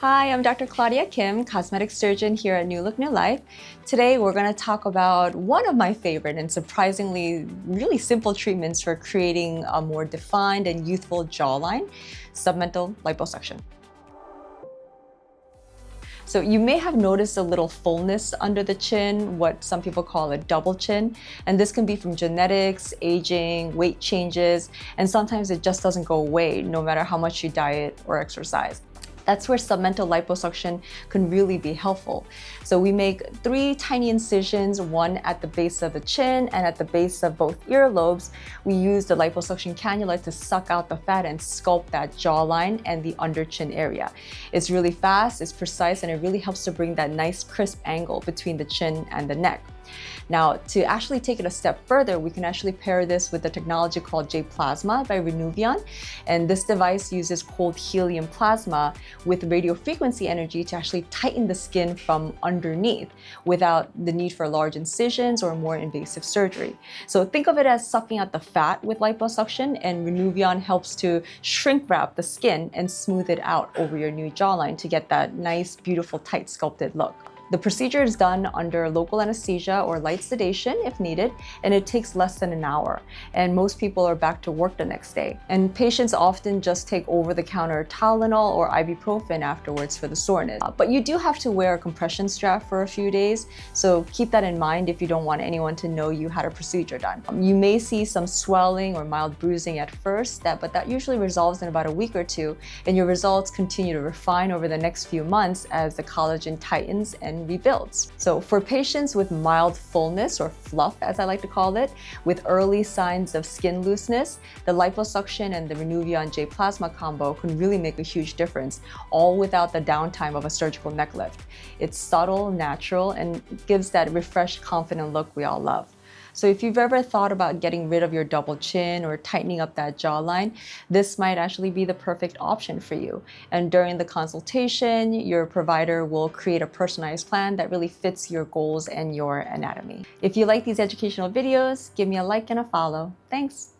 Hi, I'm Dr. Claudia Kim, cosmetic surgeon here at New Look New Life. Today we're going to talk about one of my favorite and surprisingly really simple treatments for creating a more defined and youthful jawline, submental liposuction. So you may have noticed a little fullness under the chin, what some people call a double chin. And this can be from genetics, aging, weight changes, and sometimes it just doesn't go away no matter how much you diet or exercise. That's where submental liposuction can really be helpful. So we make 3 tiny incisions, one at the base of the chin and at the base of both earlobes. We use the liposuction cannula to suck out the fat and sculpt that jawline and the under chin area. It's really fast, it's precise, and it really helps to bring that nice crisp angle between the chin and the neck. Now, to actually take it a step further, we can actually pair this with the technology called J-Plasma by Renuvion. And this device uses cold helium plasma with radio frequency energy to actually tighten the skin from underneath without the need for large incisions or more invasive surgery. So think of it as sucking out the fat with liposuction, and Renuvion helps to shrink wrap the skin and smooth it out over your new jawline to get that nice, beautiful, tight sculpted look. The procedure is done under local anesthesia or light sedation if needed, and it takes less than an hour. And most people are back to work the next day. And patients often just take over-the-counter Tylenol or ibuprofen afterwards for the soreness. But you do have to wear a compression strap for a few days, so keep that in mind if you don't want anyone to know you had a procedure done. You may see some swelling or mild bruising at first, but that usually resolves in about a week or two, and your results continue to refine over the next few months as the collagen tightens and rebuilds. So for patients with mild fullness or fluff, as I like to call it, with early signs of skin looseness, the liposuction and the Renuvion J-Plasma combo can really make a huge difference, all without the downtime of a surgical neck lift. It's subtle, natural, and gives that refreshed, confident look we all love. So if you've ever thought about getting rid of your double chin or tightening up that jawline, this might actually be the perfect option for you. And during the consultation, your provider will create a personalized plan that really fits your goals and your anatomy. If you like these educational videos, give me a like and a follow. Thanks.